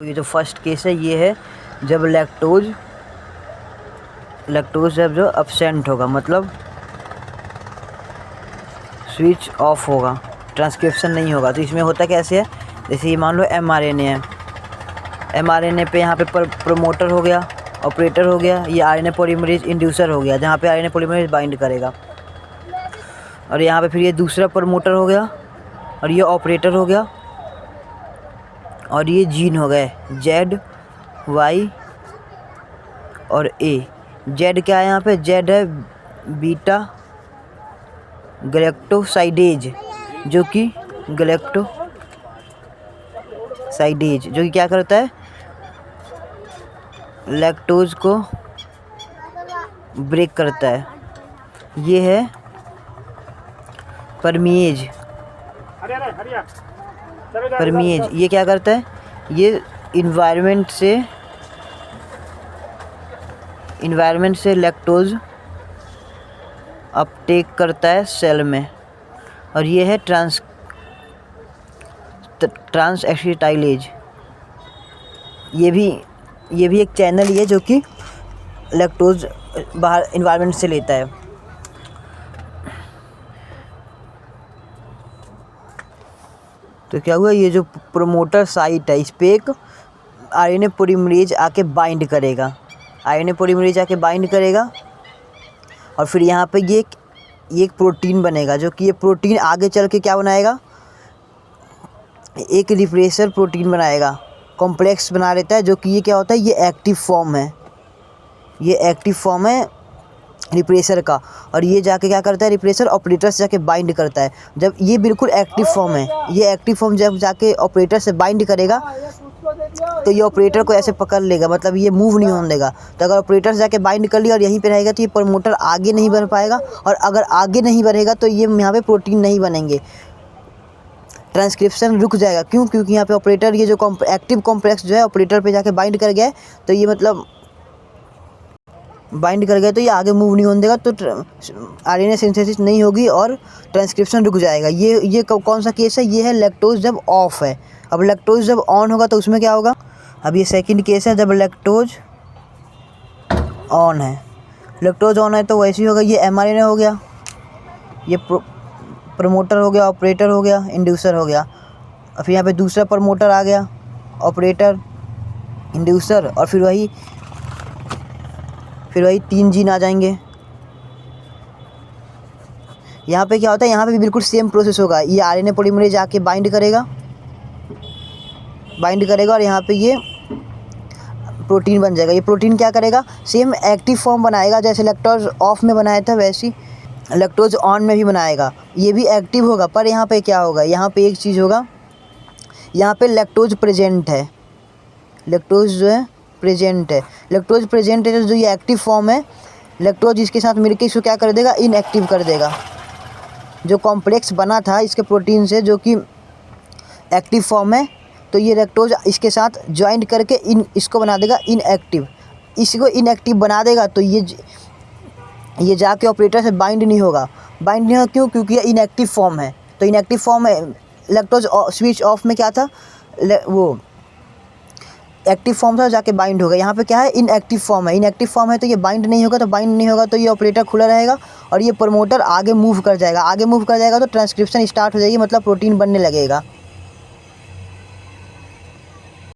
ये जो first case है ये है जब लैक्टोज जब जो अब्सेंट होगा, मतलब स्विच ऑफ होगा, ट्रांसक्रिप्शन नहीं होगा। तो इसमें होता कैसे है, जैसे ये मान लो mRNA है, mRNA पे यहाँ पे प्रोमोटर हो गया, ऑपरेटर हो गया, ये RNA पॉलीमरेज इंड्यूसर हो गया जहाँ पे RNA पॉलीमरेज बाइंड करेगा, और यहाँ पे फिर ये दूसरा प्रमोटर हो गया, और ये ऑपरेटर हो गया, और ये जीन हो गए Z, Y और A। Z क्या है यहाँ पे, Z है बीटा गैलेक्टोसाइडेज, जो कि क्या करता है, लैक्टोज को ब्रेक करता है। ये है परमीएज, ये क्या करता है, ये इन्वायरमेंट से लैक्टोज अपटेक करता है सेल में। और ये है ट्रांसएसिटाइलेज, ये भी एक चैनल ही है जो कि लैक्टोज बाहर इन्वायरमेंट से लेता है। तो क्या हुआ, ये जो प्रोमोटर साइट है इस पर एक RNA पॉलीमरेज आके बाइंड करेगा, और फिर यहाँ पे ये एक प्रोटीन बनेगा, जो कि ये प्रोटीन आगे चल के क्या बनाएगा, एक रिप्रेसर प्रोटीन बनाएगा, कॉम्प्लेक्स बना लेता है, जो कि ये क्या होता है, ये एक्टिव फॉर्म है रिप्रेसर का। और ये जाके क्या करता है, रिप्रेसर ऑपरेटर से जाके बाइंड करता है। जब ये बिल्कुल एक्टिव फॉर्म है, ये एक्टिव फॉर्म जब जाके ऑपरेटर से बाइंड करेगा तो ये ऑपरेटर को ऐसे पकड़ लेगा, मतलब ये मूव नहीं होने देगा। तो अगर ऑपरेटर से जाके बाइंड कर लिया और यहीं पे रहेगा तो ये प्रमोटर आगे नहीं बढ़ पाएगा, और अगर आगे नहीं बढ़ेगा तो ये यहाँ पे प्रोटीन नहीं बनेंगे, ट्रांसक्रिप्शन रुक जाएगा। क्यों? क्योंकि यहाँ पे ऑपरेटर ये जो एक्टिव कॉम्प्लेक्स जो है ऑपरेटर पे जाके बाइंड कर गया है, तो ये मतलब बाइंड कर गया तो ये आगे मूव नहीं होने देगा, तो RNA सिंथेसिस नहीं होगी और ट्रांसक्रिप्शन रुक जाएगा। ये कौन सा केस है, ये है लैक्टोज जब ऑफ है। अब लैक्टोज जब ऑन होगा तो उसमें क्या होगा, अब ये सेकंड केस है जब लैक्टोज ऑन है। लैक्टोज ऑन है तो वैसे ही होगा, ये mRNA हो गया, ये प्रमोटर हो गया, ऑपरेटर हो गया, इंड्यूसर हो गया, और फिर यहाँ पे दूसरा प्रमोटर आ गया, ऑपरेटर, इंड्यूसर, और फिर वही 3 जीन आ जाएंगे। यहाँ पे क्या होता है, यहाँ पे भी बिल्कुल सेम प्रोसेस होगा। ये RNA पॉलीमरेज आके बाइंड करेगा और यहाँ पे ये प्रोटीन बन जाएगा। ये प्रोटीन क्या करेगा, सेम एक्टिव फॉर्म बनाएगा, जैसे लैक्टोज ऑफ में बनाया था वैसे लैक्टोज ऑन में भी बनाएगा। ये भी एक्टिव होगा, पर यहाँ पे क्या होगा, यहाँ पे एक चीज़ होगा, यहाँ पे लैक्टोज प्रेजेंट है, लैक्टोज प्रेजेंट है, जो ये एक्टिव फॉर्म है, लैक्टोज इसके साथ मिलकर इसको क्या कर देगा, इनएक्टिव कर देगा। जो कॉम्प्लेक्स बना था इसके प्रोटीन से जो कि एक्टिव फॉर्म है, तो ये लैक्टोज इसके साथ ज्वाइंट करके इसको बना देगा इनएक्टिव। इसको इनएक्टिव बना देगा तो ये जाके ऑपरेटर से बाइंड नहीं होगा। क्यों? क्योंकि ये इनएक्टिव फॉर्म है। तो इनएक्टिव फॉर्म है, लैक्टोज स्विच ऑफ में क्या था, वो एक्टिव फॉर्म था, जाके बाइंड होगा। यहाँ पे क्या है, इनएक्टिव फॉर्म है, तो ये बाइंड नहीं होगा, तो ये ऑपरेटर खुला रहेगा और ये प्रमोटर आगे मूव कर जाएगा। तो ट्रांसक्रिप्शन स्टार्ट हो जाएगी, मतलब प्रोटीन बनने लगेगा।